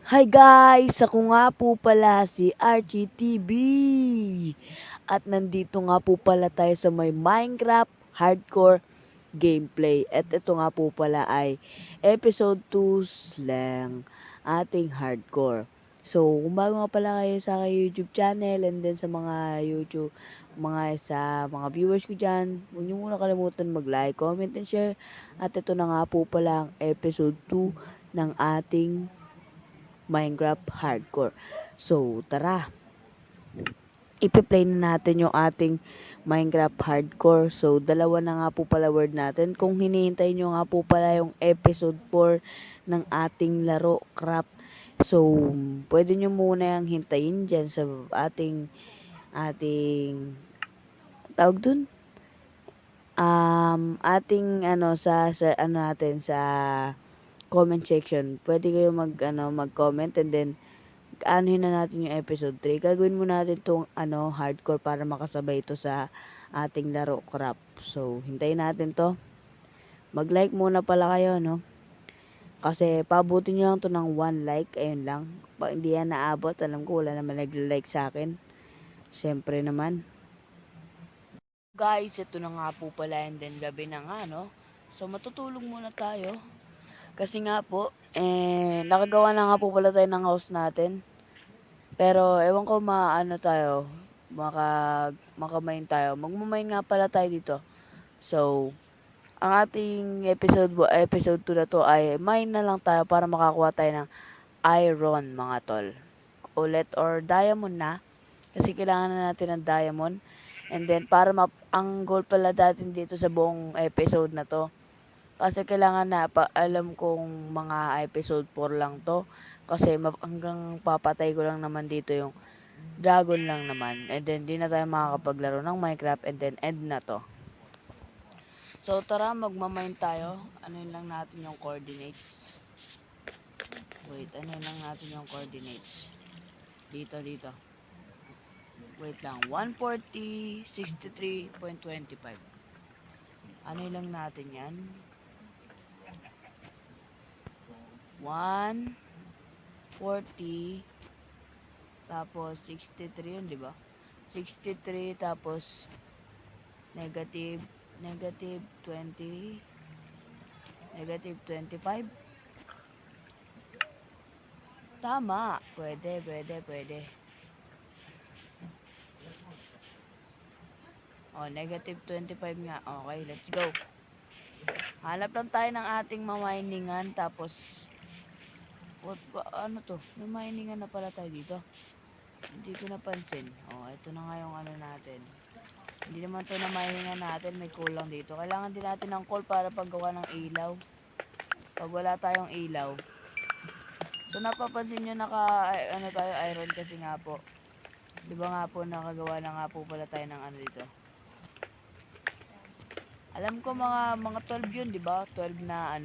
Hi guys! Ako nga po pala si Archie TV. At nandito nga po pala tayo sa may Minecraft Hardcore Gameplay. At ito nga po pala ay episode 2 lang ating hardcore. So, kung bago nga pala kayo sa aking YouTube channel and then sa mga YouTube, mga viewers ko dyan, huwag niyo muna kalimutan mag-like, comment, and share. At ito na nga po pala ang episode 2 ng ating Minecraft Hardcore. So, tara. Ipi-play na natin yung ating Minecraft Hardcore. So, dalawa na nga po pala word natin. Kung hinihintay nyo nga po pala yung episode 4 ng ating laro, Craft. So, pwede nyo muna yung hintayin dyan sa ating tawag dun? Ating natin sa comment section. Pwede kayo mag-comment and then anuhin na natin yung episode 3. Gagawin mo natin tong hardcore para makasabay ito sa ating laro crap. So, hintayin natin to. Mag-like muna pala kayo, no? Kasi pabuti nyo lang to ng 1 like. Ayun lang. Pag hindi yan naabot, alam ko wala naman nag-like sa akin. Siyempre naman. Guys, ito na nga po pala and then gabi na nga, no? So, matutulog muna tayo. Kasi nga po, nakagawa na nga po pala tayo ng house natin. Pero ewan ko makamain tayo. Magmamain nga pala tayo dito. So, ang ating episode 2 na to ay mine na lang tayo para makakuha tayo ng iron mga tol. Ulit or diamond na. Kasi kailangan na natin ng diamond. And then ang goal pala natin dito sa buong episode na to. Kasi kailangan alam kong mga episode 4 lang to. Kasi hanggang papatay ko lang naman dito yung dragon lang naman. And then, di na tayo makakapaglaro ng Minecraft and then end na to. So, tara, magmamine tayo. Anuin lang natin yung coordinates. Wait, anuin lang natin yung coordinates. Dito. Wait lang, 140, 63.25. Anuin lang natin yan. 140, tapos 63 yun, di ba? 63 tapos negative 20, negative 25. Tama. Pwede. Negative 25 nga. Okay, let's go. Hanap lang tayo ng ating maminingan. Tapos, ano to? May miningan na pala tayo dito. Hindi ko napansin. Ito na nga yung natin. Hindi naman to na miningan natin. May kulang dito. Kailangan din natin ng coal para paggawa ng ilaw. Pag wala tayong ilaw. So, napapansin nyo tayo iron kasi nga po. Diba nga po nakagawa na nga po pala tayo ng dito. Alam ko mga 12 yun, di ba? 12 na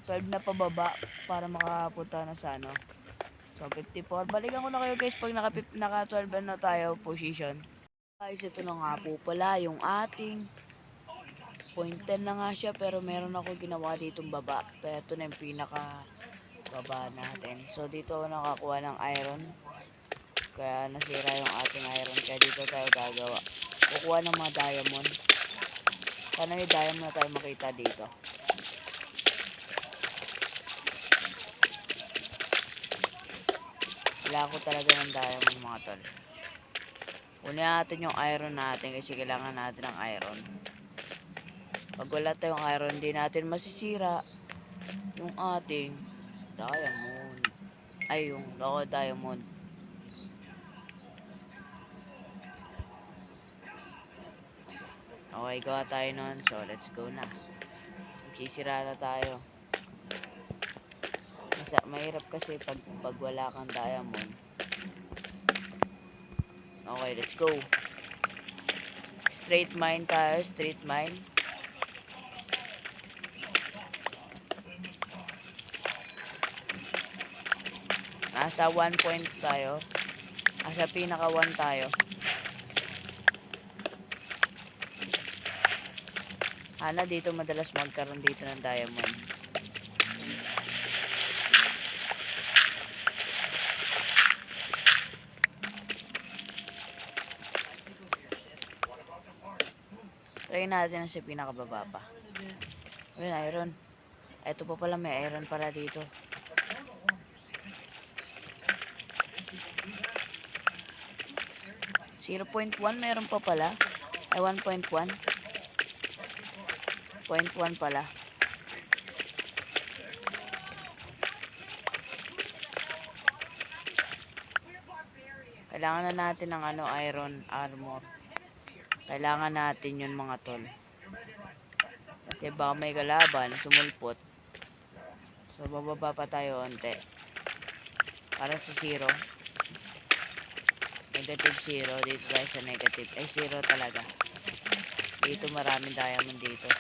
12 na pababa para makapunta na sa So 54. Balikan ko na kayo guys pag naka 12 na tayo position. Guys, ito na nga po pala yung ating point 10 na nga siya pero meron ako ginawa ditong baba. Pero ito na yung pinaka baba natin. So dito ako nakakuha ng iron. Kaya nasira yung ating iron. Kaya dito tayo gagawa. Kukuha ng mga diamond. Sana may diamond na tayo makita dito. Wala ko talaga ng diamond mga tol. Kunin natin yung iron natin kasi kailangan natin ng iron. Pag wala tayong iron, di natin masisira yung ating diamond. Ay, yung diamond. Okay, gawa tayo nun. So, let's go na. Magsisira na tayo. Mahirap kasi pag wala kang diamond. Okay, let's go. Straight mine tayo. Straight mine. Nasa 1 point tayo. Nasa pinaka 1 tayo. Dito madalas magkaroon dito ng diamond. try natin sa pinakababa pa. Ayun, iron. Ito pa pala, may iron para dito. 0.1 meron pa pala. Ay, 1.1. 0.1 pala. Kailangan na natin ng iron armor. Kailangan natin yun mga tol. Kasi baka may kalaban, sumulpot. So, bababa pa tayo onte. Para sa 0. Negative 0. Dito tayo sa negative. Ay, 0 talaga. Dito maraming diamond dito.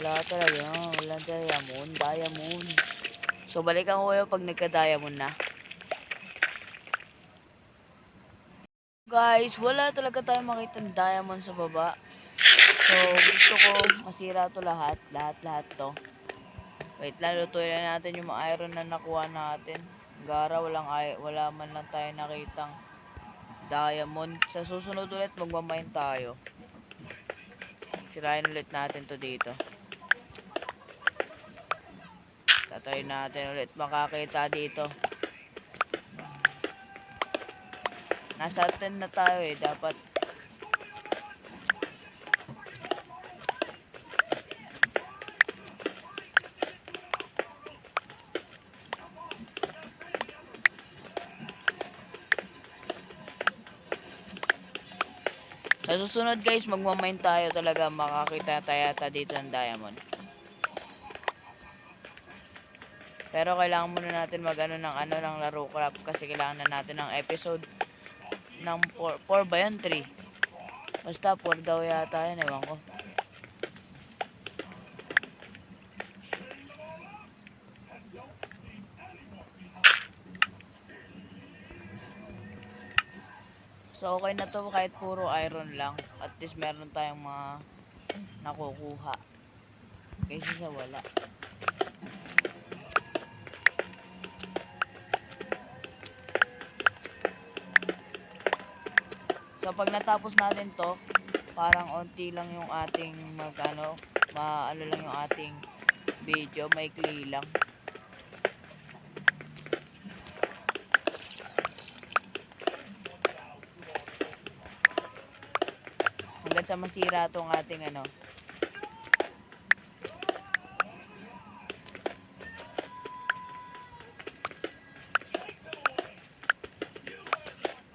Wala talaga. Wala diamond. So, balikan ko kayo pag nagka-diamond na. Guys, wala talaga tayong makitang diamond sa baba. So, gusto ko masira to lahat. Lahat to. Wait lang, lutuin na natin yung mga iron na nakuha natin. Gara, wala man lang tayo nakitang diamond. Sa susunod ulit, magmamine tayo. Sirain ulit natin to dito. Tatayin natin ulit makakita dito. Nasa 10 na tayo dapat. Sa susunod guys, magmamine tayo talaga, makakita tayo dito ng diamond. Pero kailangan muna natin ng laro craft kasi kailangan na natin ng episode ng 4 ba yan? 3. Basta 4 daw yata yan, ewan ko. So okay na to kahit puro iron lang. At least meron tayong mga nakukuha. Kaysa sa wala. So pag natapos natin to, parang onti lang yung ating maano lang yung ating video, maikli lang. Hanggang sa masira tong ating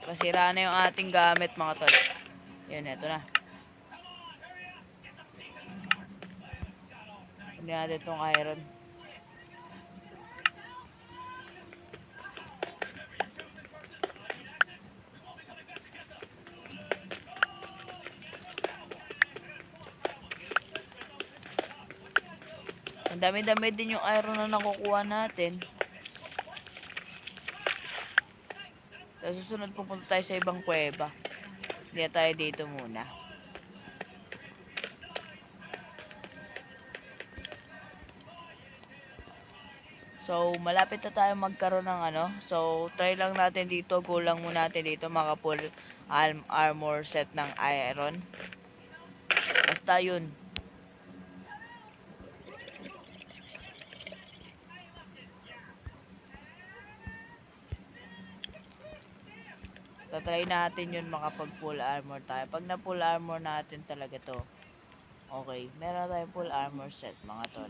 masira na yung ating gamit mga tol. Yan, eto na. Hindi natin itong iron. Ang dami-dami din yung iron na nakukuha natin. Sa susunod pupunta tayo sa ibang kuweba. Hindi tayo dito muna. So, malapit na tayo magkaroon ng So, try lang natin dito. Go lang muna natin dito. Maka-full armor set ng iron. Basta yun. Tatry natin yun makapag full armor tayo. Pag na full armor natin talaga to. Okay. Meron tayong full armor set mga tol.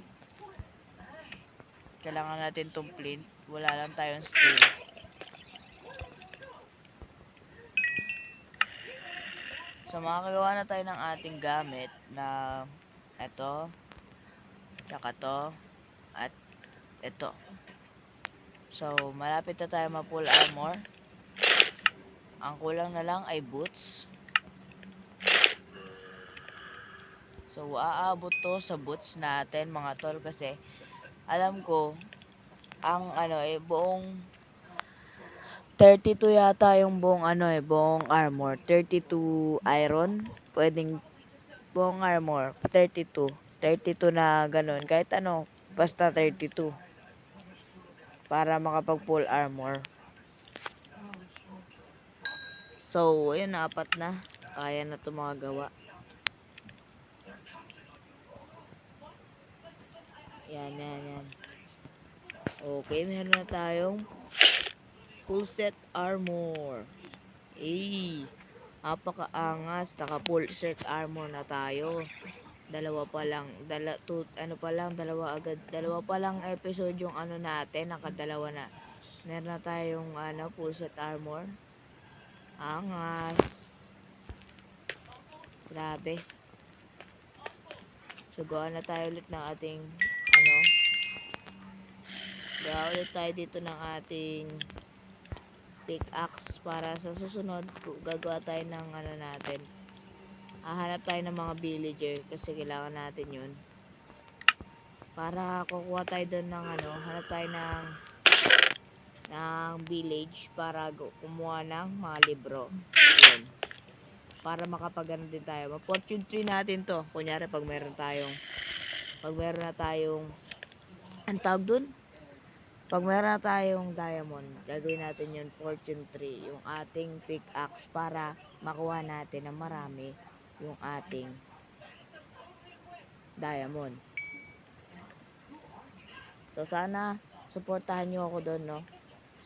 Kailangan natin tong flint. Wala lang tayong steel. So makakagawa na tayo ng ating gamit na ito, tsaka to, at ito. So malapit na tayo ma-full armor. Ang kulang na lang ay boots. So aabot to sa boots natin mga tol kasi alam ko ang buong 32 yata yung buong buong armor. 32 iron, pwedeng buong armor 32 na ganun, kahit basta 32. para makapag full armor. So, ayun, apat na. Kaya na ito mga gawa. Yan. Okay, meron na tayong full set armor. Napakaangas. Naka full set armor na tayo. Dalawa pa lang. Dalawa pa lang episode yung ano natin. Nakadalawa na. Meron na tayong full set armor. Angas. Grabe. So, gawa na tayo ulit ng ating gawa ulit tayo dito ng ating pickaxe para sa susunod gagawa tayo ng natin. Hahanap tayo ng mga villager kasi kailangan natin yun. Para kukuha tayo doon ng hanap tayo ng village para kumuha ng mga libro. Yun. Para makapagano din tayo. Ma-fortune tree natin to. Kunyari pag meron na tayong ang tawag dun? Pag meron na tayong diamond, gagawin natin yung fortune tree, yung ating pickaxe para makuha natin ng marami yung ating diamond. So sana suportahan nyo ako doon, no?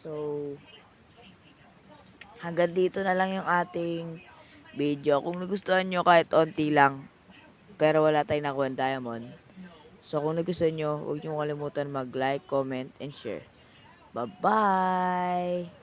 So hanggang dito na lang yung ating video. Kung nagustuhan nyo kahit onti lang, pero wala tayong nakuha diamond. So kung nagustuhan nyo, huwag nyo kalimutan mag-like, comment, and share. Bye-bye!